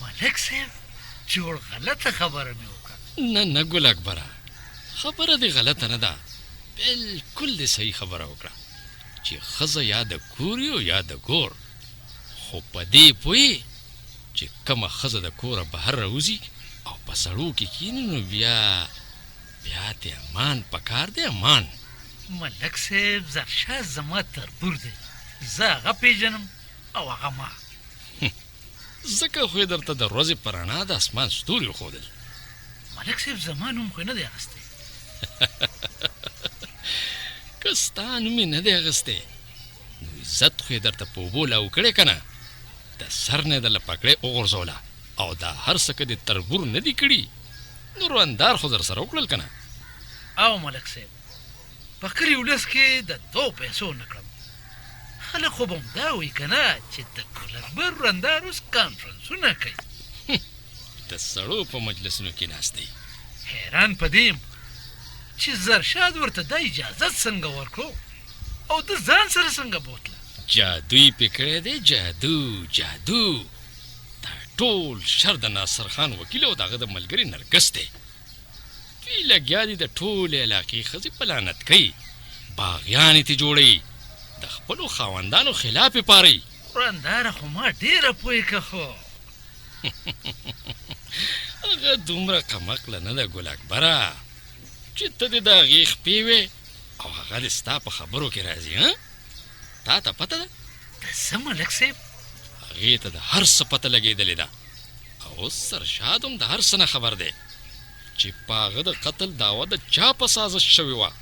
ملک صاحب جوړ غلطه خبره مې وکړه. نه ګل اکبره، خبره دې غلطه نه ده، بالکل دې صحیح خبره وکړه چې ښځه یا د کور او یا د ګور. خو په دې پوهې چې کومه ښځه د کوره بهر راوځي او په سړو کې کښېني نو بیا ته امان پکار دی، امان. ملک صاحب زرشاه زما تربور دی، زه هغه پیژنم او هغه ما. ځکه خو یې درته د ورځې په رڼا د اسمان ستوري وښودل. ملک صاحب زما نوم خو یې نه دی اخیستی. که ستا نوم یې نه دی اخیستی نو عزت خو یې درته په اوبو لاو کړی که نه، د سر نه یې درله پګړۍ وغورځوله او دا هر څه که دې تربور نه دي کړي نو رواندار خو در سره وکړل که نه. او ملک صاحب په کلي ولس کې د 2 پیسو نه کړم. خلک خو به همدا وایي که نه چې د ګل اکبر رندار اوس کانفرنسونه کوي. د سړو په مجلسونو کې ناست دی. حیران په دې یم چې زرشاد ورته دا اجازت څنګه ورکړو او د ځان سره څنګه بوتله. جادو یې پې کړی دی، جادو. دا ټول شر د ناصر خان وکیل او د هغه د ملګري نرګس دی. دوی لګیا دي د ټولې علاقې ښځې په لعنت کوي، باغیانې ترې جوړوي، د خپلو خاوندانو خلاف یې پاروي. رنداره خو ما ډېره پوهې که خو هغه دومره کمقله نه ده ګل اکبره چې ته دې د هغې خپې وې او هغه دې ستا په خبرو کې راځي. تا ته پته ده د څه ملک صاحب؟ هغې ته د هر څه پته لګېدلې ده او اوس سرشاد هم د هر څه نه خبر دی چې په هغه د قتل دعوه د چا په سازش شوې وه.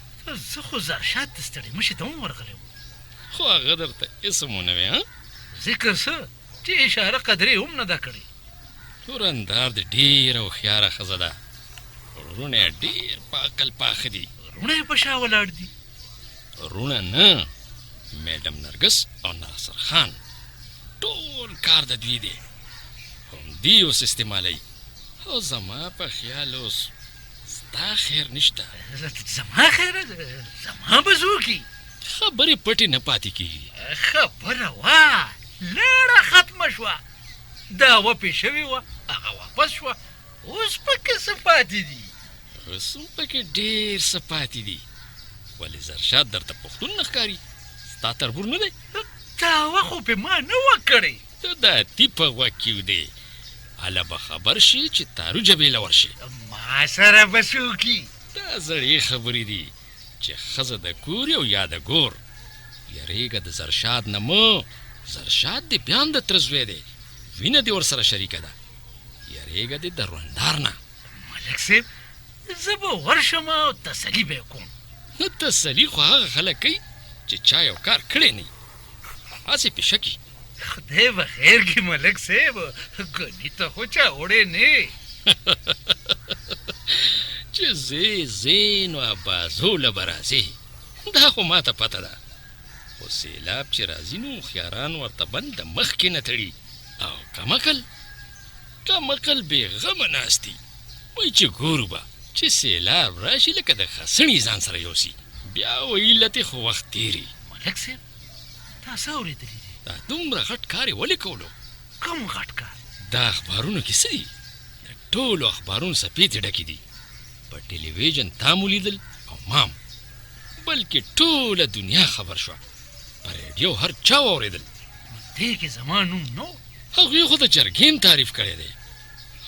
زه خو زرشاد ته ستړي مشي ته هم ورغلی وم، خو هغه درته اسم ونه وی. ذکر څه چې اشاره قدرې هم نه ده کړې. تورندار د ډېره هوښیاره ښځه ده، وروڼه یې ډېر په عقل پاخه دي. وروڼه یې په شا ولاړ دي؟ وروڼه نه، میډم نرګس او ناصر خان ټول کار د دوی دی، همدې اوس استعمالوي او زما په خیال اوس ستا خیر نشته. زما خیره ده؟ زما به څوکي؟ خبرې پټې نه پاتې کېږي. خبره وه لړه ختمه شوه، دعوه پې شوې وه هغه واپس شوه، اوس پکې څه پاتې دي؟ اوس هم پکې ډېر څه پاتې دي. ولې زرشاد درته پښتون نه ښکاري؟ ستا تربور نه دی؟ دعوه خو پې ما نه وه کړې. ته د اتي په غوږ کې ودې، هله به خبر شي چې تارو جبې له ورشي. ما سره به څوکي؟ دا زړې خبرې دي چې ښځه د کور او یا د ګور. یریږه د زرشاد نه مه، زرشاد دې بیا هم د تره زوی دی، وینه دې ورسره شریکه ده. یریږه دې د روندار نه. ملک صاحب زه به ورشم او تسلي به یې کوم. نو تسلي خو هغه خلک کوي چې چا یو کار کړی نه وي، هسې پې شکي. خدای به خیر کړي ملک صاحب، ګني ته خو چا وړې نه چې زی نو ابازوله به راځي، دا خو ما ته پته ده. خو سیلاب چې راځي نو هوښیاران ورته بند د مخکې نه تړي او کمقل بېغمه ناست دي. وایي چې ګورو به چې سیلاب راشي لکه د خسڼي ځان سره یوسي، بیا وایي لتې خو وخت تېري. ملک صاحب تا څه اورېدلي دي؟ دا دومره غټ کار یې ولې کولو؟ کوم غټ کار؟ دا اخبارونو کې څه دي؟ د ټولو اخبارونو څپېتې ډکې دي. په ټلویزیون تا مو لیدل او مام، بلکې ټوله دنیا خبر شوه، په ریډیو هر چا واورېدل. دې کې زما نوم نو؟ هغوی خو د جرګې تعریف کړی دی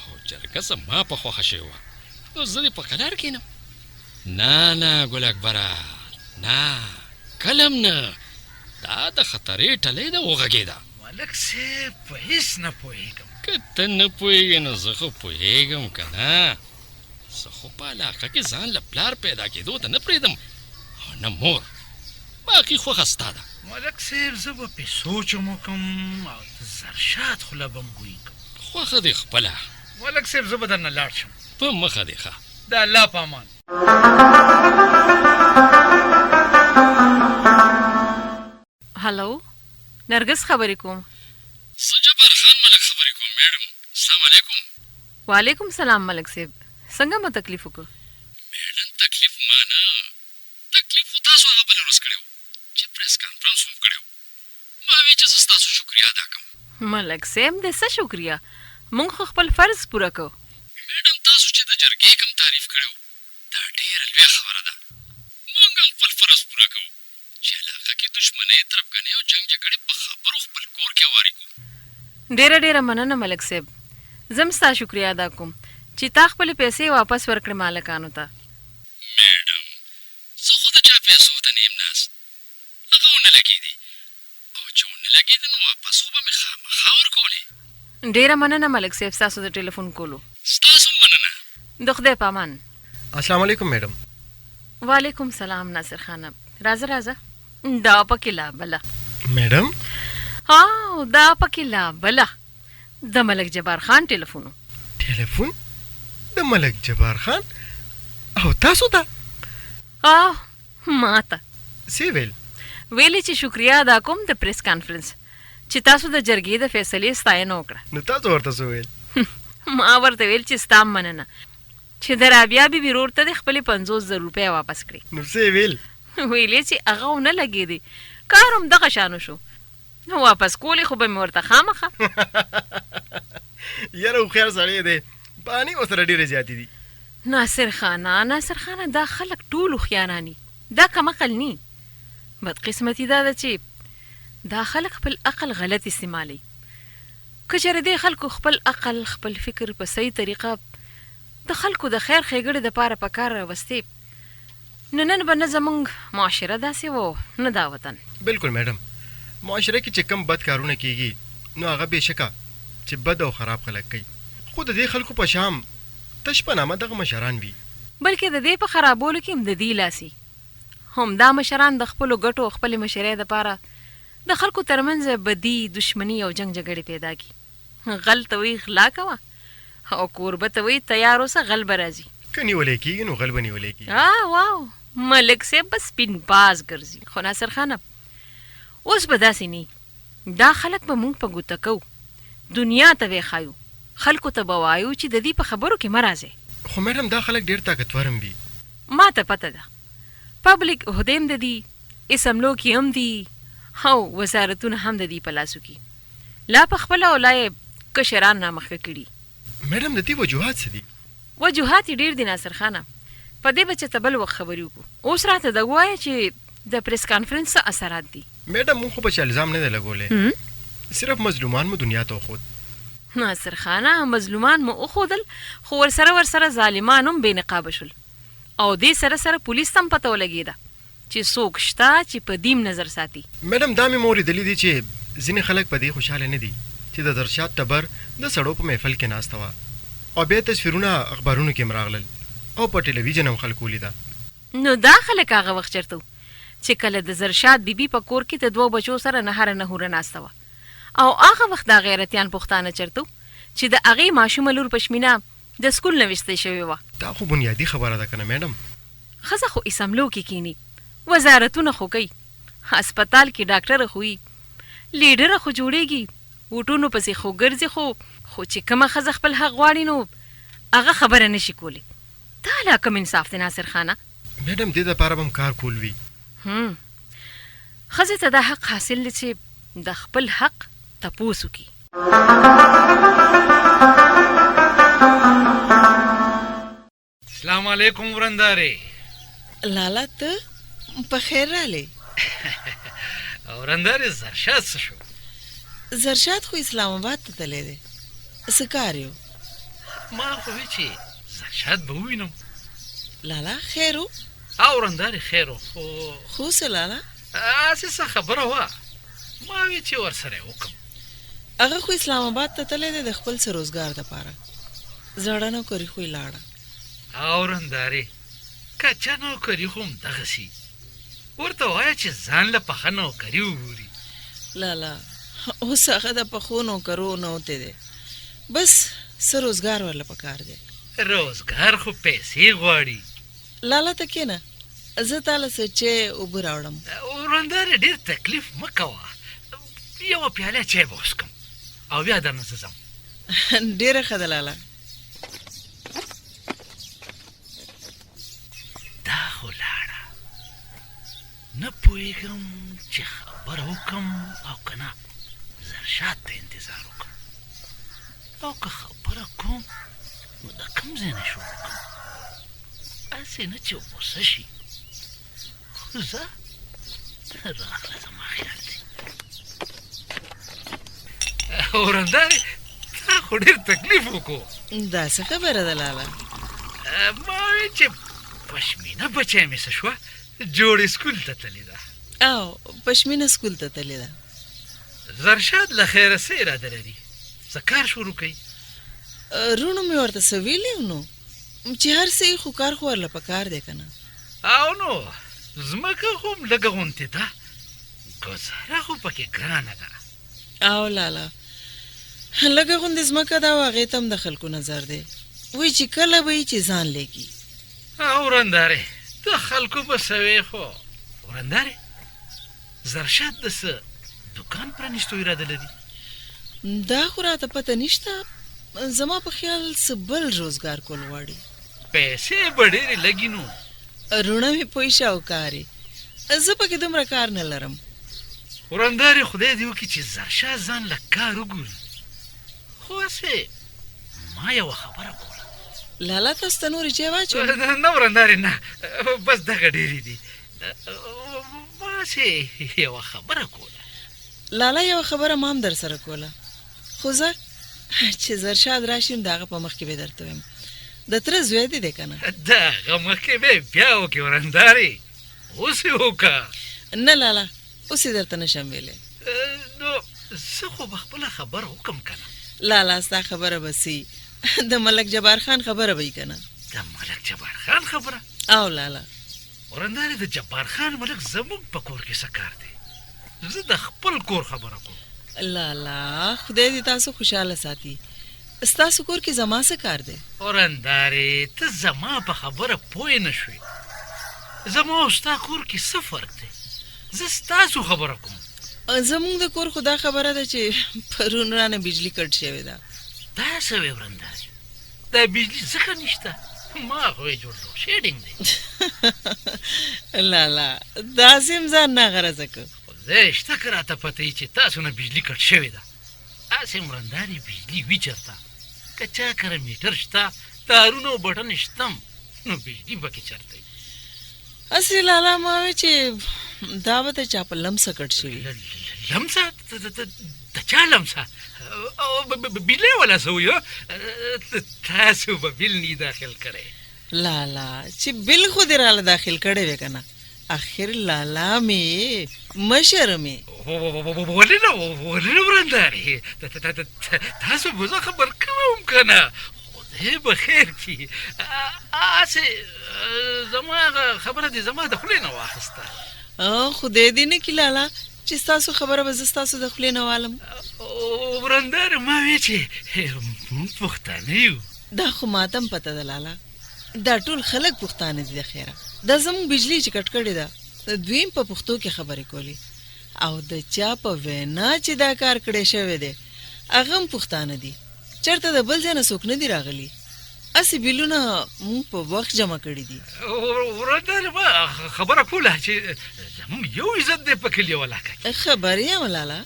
او جرګه زما په خوښه شوې وه، نو زه دې په قلار کښېنم؟ نه ګل اکبره، نه کلم نه، دا د خطرې ټلۍ ده وغږېده. ملک صاحب په هېڅ نه پوهېږم. که ته نه پوهېږې نو زه خو پوهېږم که نه. زه خو په علاقه کې ځان له پلار پیدا کېدو ته نه پرېږدم او نه مور، باقي خوښه ستا ده. ملک صاحب زه به پې سوچ هم وکړم او د زرشاد خوله به م ګویي کړم. خوښه دې خپله. ملک صاحب زه به درنه لاړ شم. په مخه دې ښه. د الله په امان. هلو نرګس خبرې کوم. زه جبار خان ملک خبرې کوم میډم. السلام علیکم. وعلیکم سلام ملک صاحب، څنګه مو تکلیف وکړ؟ میډم تکلیف ما نه، تکلیف خو تاسو هغه بله ورځ کړی و چې پریس کانفرنس مو کړی و. ما وی چې زه ستاسو شکریا ادا کوم. ملک صاحب د څه شکریا؟ مونږ خو خپل فرض پوره کوو. میډم تاسو چې د جرګې کوم تعریف کړو دا ډېره لویه خبره ده. موږ هم خپل فرض پوره کوو چې علاقه کې دښمنۍ تربګنۍ او جنګ جګړې په خبرو خپل کور کې هوارې کړو. ډېره مننه ملک صاحب. زم ستا شکریه ادا کوم چې تا خپلې پیسې واپس ورکړې مالکانو ته. میډم زه خو د چا پیسو ته نه یم ناست، هغه ونه لګېدې او چې ونه لګېدې نو واپس خو به مې خامخا ورکولې. ډېره مننه ملک صاحب ستاسو د ټلیفون کولو. ستاسو مننه. د خدای په امان. السلام علیکم میډم. وعلیکم سلام ناصر خانه. راځه دا پکې لا بله. میډم دا پکې لا بله د ملک جبار خان ټلیفون. ټلیفون د ملک جبار خان او تاسو ته؟ ما ته سی ویلې چې شکریه ادا کوم د پریس کانفرنس چې تاسو د جرګې د فیصلې ستاینه وکړه. نو تاسو ورته څه ویل؟ ما ورته ویل چې ستا مننه چې د رابعه بیبي ورور ته د خپلې 50,000 روپۍ واپس کړي. نو څه ویل؟ ویلې چې هغه ونه لګېدې، کار هم دغه شانو شو، واپس کولې خو به مې ورته خامخه. یاره هوښیار سړی دی، بانې ورسره ډېرې زیاتې دي. ناصر خانه دا خلک ټول هوښیاران دي، دا کم عقل ني. بدقسمتي دا ده چې دا خلک خپل عقل غلط استعمالوي. که چېرې دې خلکو خپل عقل خپل فکر په صحیح طریقه د خلکو د خیر ښېګړې دپاره په کار راوستې نو نن به نه زموږ معاشره داسې و نه دا وطن. بلکل میډم، معاشره کې چې کم بد کارونه کیږي نو هغه بېشکه چې بد او خراب خلک کوي، خو د دې خلکو په شام تش په نامه دغه مشران وي. بلکې د دې په خرابولو کې هم د دې لاسي همدا مشران د خپلو ګټو او خپلې مشرۍ دپاره د خلکو ترمنځ بدي، دشمني او جنګ جګړې پیدا کړي. غل ته وایي غلا کوه او کوربه ته وایي تیار اوسه غل به راځي. که نیولی کېږي نو غل به نیولی کېږي. واو ملک صاحب به سپین باز ګرځي. خو ناصر خانه اوس به داسې نه، دا خلک به مونږ په ګوته کوو، دنیا ته به یې ښایو، خلکو ته به وایو چې د دې په خبرو کې مه راځئ. خو میډم دا خلک ډېر طاقتور هم وي. ما ته پته ده پبلک عهدې هم د دي، اسمبلو کې هم دي او وزارتونه هم د دې په لاسو کې. لا په خپله او لا یې کشران رامخکې کړي. میډم د دې وجوهات څه دي؟ وجوهات یې ډېر دي ناصر خانه، په دې به چې ته بل وخت خبرې وکړو. اوس راته د ووایه چې د پریس کانفرنس څه اثرات دي. میډم مونږ خو په چا الزام نه دی لګولی، صرف مظلومان مو دنیا ته وښود. ناصر خانه مظلومان مو وښودل، خو ورسره ظالمان هم بې نقابه شول او دې سره پولیس ته هم پته ولګېده چې څوک شته چې په دیم نظر ساتي. میډم دا مې موریدلی دي چې ځینې خلک په دې خوشحاله نه دي چې د درشات ټبر د سړو په محفل کې ناسته وه او بیا تصویرونه اخبارونو کې هم راغلل او په ټلویزیون هم خلکو ولیده. نو دا خلک هغه وخت چېرته چې کله د زرشاد بیبي په کور کې د 2 بچو سره نهوره ناسته وه او هغه وخت دا غیرتیان پښتانه چېرته چې د هغې ماشومه لور پشمینه د سکول نه ویستې شوې وه. دا خو بنیادي خبره ده که نه میډم؟ ښځه خو اسمبلو کې کینی، وزارتونه خو کوي، هسپتال کې ډاکټره خو وي، لیډره خو جوړېږي، وټونو پسې خو ګرځي، خو چې کومه ښځه خپل حق غواړي نو هغه خبره نشي کولی. دا لا کوم انصاف دی ناصر خانه؟ میډم دې دپاره به هم کار کول وي. ښځې ته دا حق حاصل دی چې د خپل حق تپوس وکړي. السلام علیکم ورندارې. لالا ته په خیر رالی. ورندارې زرشاد څه شو؟ زرشاد خو اسلام آباد ته تللی دی. څه کار یو؟ ما خو وی چې زرشاد به ووینم. لالا خیر و؟ ورندارې خیر و، خو څه لالا؟ هسې څه خبره وه، ما وی چې ورسره یې وکړم. هغه خو اسلام آباد ته تللی دی د خپل څه روزګار دپاره، زړه نوکري خو یې لاړه. ورندارې کچه نوکري خو همدغسې، ورته وایه چې ځان له پخه نوکري وګوري. لالا اوس هغه د پخو نوکرو نه وتی دی، بس څه روزګار ورله پکار دی. روزګار خو پیسې غواړي. لالا ته کښېنه، زه تاله څه چای اوبه راوړم. ورندارې ډېر تکلیف مه کوه، یوه پیاله چای به وڅښم او بیا درنه زه ځم. ډېره ښه ده لالا. دا خو لاړه، نه پوهېږم چې خبره وکړم او که نه زرشاد ته انتظار وکړم. او که خبره کوم نو د کوم ځای نه شروع کوم هسې نه چې غوسه شي خو زه راغله زما خیال دی ورندارې تا خو ډېر تکلیف وکړو دا څه خبره ده لالا؟ ما وی چې پشمینه بچی مې څه شوه جوړې سکول ته تللې ده او پشمینه سکول ته تللې ده. زرشاد له خیره څه اراده لري څه کار شروع کوي رونو مې ورته څه ویلي نو چې هر څه خو کار خو ورله پکار دی که نه؟ او نو ځمکه خو هم لږه غوندې ده ګوزاره خو پکې ګرانه ده او لالا لږه غوندې ځمکه ده او هغې ته هم د خلکو نظر دی وایي چې کله به یې چې ځان لګي. او ورندارې د خلکو به سوې خو ورندارې زرشاد د څه دوکان پرانیستو اراده لري؟ دا خو راته پته نشته زما په خیال څه بل روزګار کول غواړي. پیسې به ډېرې لګي نو رونه مې پوه شاوکارې زه پکې دومره کار نه لرم. ورندارې خدای دې وکړي چې زرشاد ځان له کار وګوري خو هسې ما یوه خبره کوله لالا تاسو ته نورې چای واچوم؟ نه ورندارې نه بس دغه ډېرې دي ما هسې یوه خبره کوله. لالا یوه خبره ما هم در سره کوله خو زه چې زرشاد راشي نو د هغه په مخ کې به درته وایم د تره زوی دی که نه؟ د هغه مخکې به یې بیا وکړې ورندارې اوس یې وکړه. نه لالا اوس یې درته نشم ویلی. نو زه خو به خپله خبره وکړم که نه؟ لالا ستا خبره به سي د ملک جبار خان خبره به یې که نه؟ د ملک جبار خان خبره؟ او لالا ورندارې د جبار خان ملک زموږ په کور کې څه کار دی؟ زه د خپل کور خبره کوم. لالا خدای دې تاسو خوشحاله ساتي ستاسو کور کې زما څه کار دی؟ ورندارې ته زما په خبره پوه نه شوې زما او ستا کور کې څه فرق دی؟ زه ستاسو خبره کوم. زمونږ د کور خو دا خبره ده چې پرون رانه بجلی کټ شوې ده. دا څه وې ورندارې دا بجلي ځکه نشته ما خو یې جوړ شیډینګ دی. لالا داسې هم ځان ناغرضه که خدای شته که راته پته یي چې تاسو نه بجلي کټ شوې ده هسې ورندارې بجلي وي چېرته که چا کره میټر شته تارونه او بټن شته نو بجلي پکې چېرته وي. اصلي لالا ما وی چې دا به د چا په لمسه کټ شوي. لمسه؟ د چا لمسه؟ بیلې والا څه ویو تاسو به بیل نی داخل کړی؟ لالا چې بیل خو دې راله داخل کړی وې که نه اخر لالا مې مشر مې ولې نه ورندارې تاسو به زه خبر کوم که نه خدای به خیر کړي هسې زما هغه خبره دې زما د خولې نه واخیسته. خدای دې نه کړي لالا چې ستاسو خبره به زه ستاسو د خولې نه والم. ورندارې ما وی چې موږ پښتانه یو. دا خو ماته هم پته ده لالا دا ټول خلک پښتانه دي د خیره دا زموږ بجلي چې کټ کړې ده دویم په پښتو کې خبرې کولی او د چا په وینا چې دا کار کړی شوی دی هغه هم پښتانه دي چېرته د بل ځای نه څوک نه دي راغلي هسې بیلونه مونږ په وخت جمع کړي دي. ورندارې ما خبره کوله چې زموږ یو عزت دی په کلي ولاکه کې. خبر یم لالا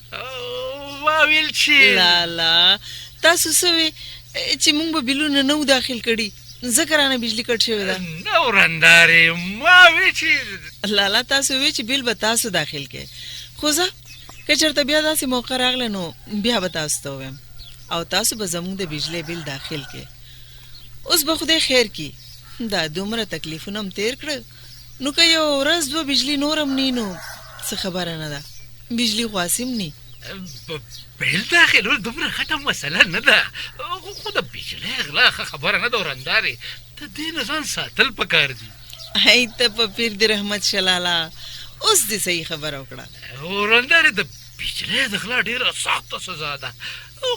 ما ویل چې لالا تاسو څه وی چې مونږ به بیلونه نه و داخل کړي ځکه رانه بجلي کټ شوې ده؟ نه ورندارې ما وی چې لالا تاسو وی چې بیل به تاسو داخل کې خو زه که چېرته بیا داسې موقع راغله نو بیا به تاسو ته ووایم او تاسو به زموږ د بجلی بیل داخل کې. اوس به خدای خیر کی دا دومره تکلیفونه هم تیر کړه نو که یو ورځ دوه بجلی نور هم نی نو څه خبره نه ده بجلی خو هسې هم نی. بیل داخلول دومره غټه مسله نه ده خو د بجلی غلا ښه خبره نه ده ورندارې د دې نه ځان ساتل پکار دي. ای ته په پیر د رحمت شه لالا اوس دې صحیح خبره وکړه. ورندارې د بجلی د غلا ډېره سخته سزا ده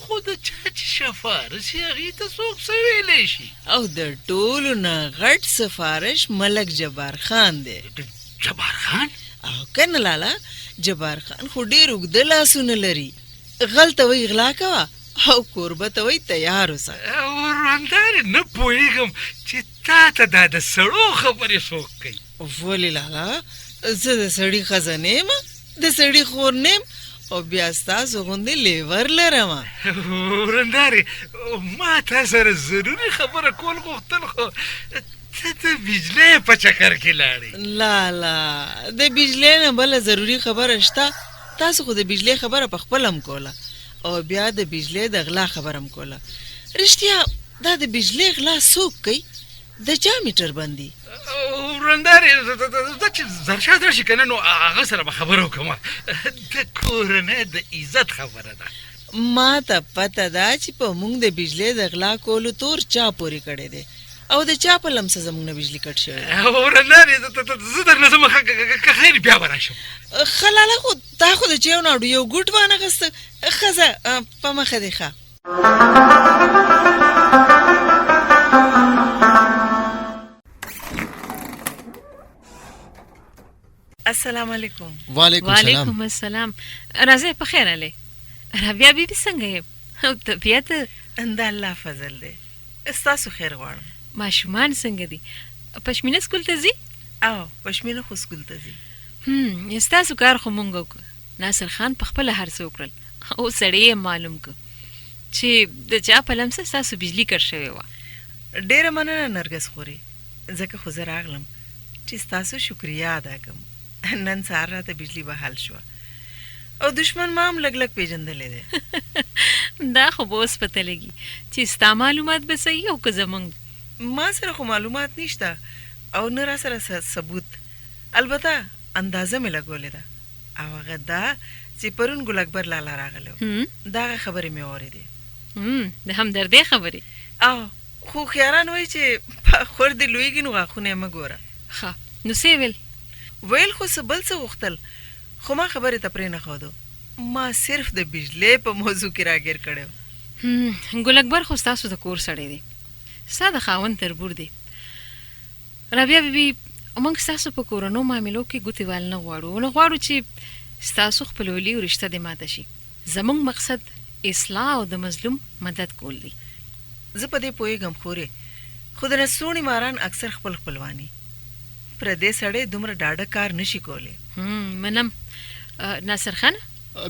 خو د چا چې سفارش یې هغې ته څوک څه ویلی شي. او د ټولو نه غټ سفارش ملک جبار خان دی. جبار خان؟ او که نه لالا جبار خان خو ډېر اوږده لاسونه لري غل ته وایي غلا کوه او کوربه ته وایي تیار اوسه. ورندارې نه پوهېږم چې تا ته دا د سړو خبرې څوک کوي؟ ولې لالا زه د سړي ښځه نه یم د سړي خور نه یم او بیا ستاسو غوندې لیور لرم. ورندارې ما تا سره ضروري خبره کول غوښتل خو ته د بجلی په چکر کې لاړې. لا د بجلی نه بله ضروري خبره شته. تاسو خو د بجلی خبره په خپل هم کوله او بیا د بجلی د غلا خبره هم کوله. رښتیا دا د بجلی غلا څوک کوي؟ د چا میټر بندي؟ ورندارې دا چې زرشاد راشي که نه نو هغه سره به خبره وکړم. د کورنۍ د عزت خبره ده. ما ته پته ده چې په موږ د بجلی د غلا کولو تور چا پورې کړی دی او د چا په لمسه زموږ نه بجلی کټ شوی. ورندارې زه درنه ځم که خیر بیا به راشم. خلاله خو تا خو د چیو ناړو یو ګوټ وانغسته. ښځه په مخه دی ښه. السلام علیکم. وعلیکم السلام. راځئ په خیر علي. رابعه بیبي څنګه یې او طبیعت؟ د الله فضل دی. ستاسو خیر غواړم. ماشومان څنګه دي؟ پشمینه سکول ته ځي؟ او پشمینه خو سکول ته ځي. ستاسو کار خو مونږ وکړو. ناصر خان په خپله هر څه وکړل او سړی یې معلوم کړ چې د چا په لمسه ستاسو بجلي کټ شوې وه. ډېره مننه نرګس خورې، ځکه خو زه راغلم چې ستاسو شکریه ادا کړم. نن سهار راته بجلي بحال شوه او دشمن ما هم لږ لږ پیژندلی دی. دا خو به اوس پته لګي چې ستا معلومات به صحیح او که زموږ. ما سره خو معلومات نشته او نه را سره ثبوت. البته اندازه مې لګولې ده او هغه دا چې پرون ګل اکبر لالا راغلی و. دغه خبرې مې اورېدې. د همدردۍ خبرې؟ او خو خیاران وایي چې خور دې لویږي نو غاښونه یې مه ګوره. ښه نو څه ویل؟ ویل خو څه بل څه غوښتل خو ما خبرې ته پرې نه ښودو. ما صرف د بجلی په موضوع کې راګیر کړی و. ګل اکبر خو ستاسو د کور سړی دی، ستا د خاوند تربور دی. رابعه بیبي موږ ستاسو په کورنو معاملو کې ګوتې وال نه غواړو. نه غواړو چې ستاسو خپلولي او رشته دې ماته شي. زموږ مقصد اصلاح او د مظلوم مدد کول دی. زه په دې پوهېږم خورې، خو د نسوڼي ماران اکثر خپل خپلواني پردې سړی دومره ډاډه کار نشي کولی. منم. ناصر خان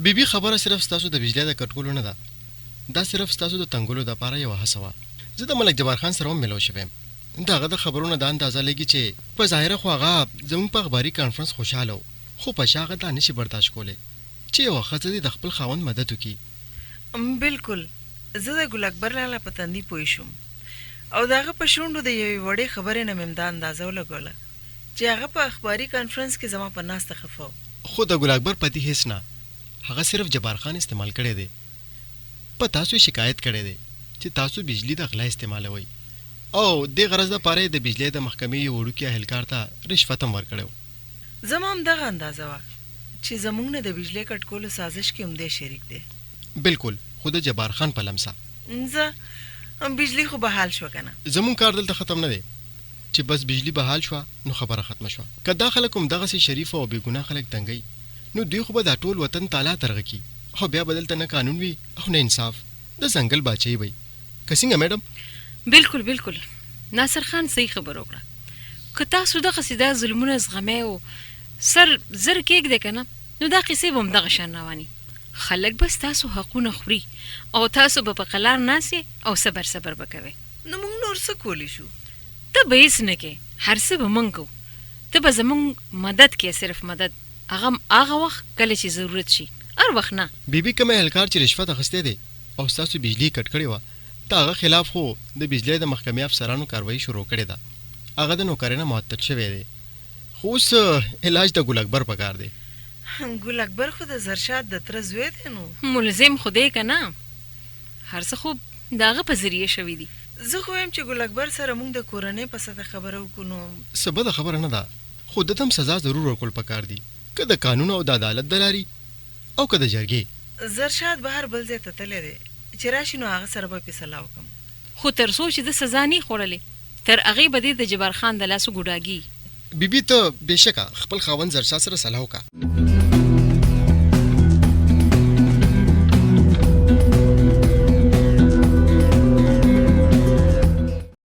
بیبي خبره صرف ستاسو د بجلی د کټکولو نه ده، دا صرف ستاسو د تنګولو دپاره یوه هڅه وه. زه د ملک جبار خان سره هم میلاو شوی یم. د هغه د خبرونو دا اندازه لګي چې په ظاهره خو هغه زموږ په اخباري کانفرنس خوشحاله و، خو په شا هغه دا نشي برداشت کولی چې یوه ښځه دې د خپل خاوند مدد وکړي. بلکل. زه د ګل اکبر لالا په تندي پوه شوم او د هغه په شونډو د یوې وړې خبرې نه مې دا اندازه ولګوله چې هغه په اخباري کانفرنس کې زما په ناسته خفه و. خو د ګل اکبر په دې هیڅ نه، هغه صرف جبار خان استعمال کړی دی. په تاسو شکایت کړی دی چې تاسو بجلی د غلا استعمالوئ او دې غرض دپاره د بجلی د محکمې یو وړوکي اهلکار ته رشوت هم ورکړی و. زما هم دغه اندازه وه چې زموږ نه د بجلی کټکولو سازش کې هم دی شریک دی. بلکل. خو د جبار خان په لمسه زه بجلی خو بحال شوه که نه. زموږ کار دلته ختم نه دی چې بس بجلی بحال شوه نو خبره ختمه شوه. که دا خلک هم دغسې شریف او بېګناه خلک دنګوي نو دوی خو به دا ټول وطن تالا ترغه کي او بیا به دلته نه قانون وي او نه انصاف، د ځنګل باچهي وي. که څنګه میډم؟ بلکل بلکل. ناصر خان صحیح خبر وکړه. که تاسو دغسې دا ظلمونه زغمی او سر زر کېږدی که نه نو دا قیسې به هم دغه شان رواني. خلک به ستاسو حقونه خوري او تاسو به په قلار ناستې او صبر صبر به کوئ. نو موږ نور څه کولی شو؟ ته به هېڅ نه کوې، هر څه به موږ کوو. ته به زموږ مدد کوې، صرف مدد. هغه وخت کله چې ضرورت شي، هر وخت نه. بیبي کوم اهلکار چې رشوت اخیستی دی او ستاسو بجلی کټ کړې وه د هغه خلاف خو د بجلی د محکمې افسرانو کاروایي شروع کړې ده. هغه د نوکرۍ نه معطل شوی دی، خو اوس علاج د ګل اکبر په کار دی. ګل اکبر خو د زرشاد د تره زوی دی نو ملزم خو دی که نه، هر څه خو د هغه په ذریعه شوي دي. زه خو وایم چې ګل اکبر سره موږ د کورنۍ په سطح خبره وکړو نو څه بده خبره نه ده، خو د ته هم سزا ضرور ورکول پکار دي، که د قانون او د عدالت د لارې او که د جرګې. زرشاد بهر بل ځای ته تللی دی، چې راشي نو هغه سره به فیصله وکړم. خو تر څو چې د سزا نه خوړلې تر هغې به دې د جبار خان د لاسو ګوډاګي. بیبي ته بېشکه خپل خاوند زرشاد سره صلاح وکړه.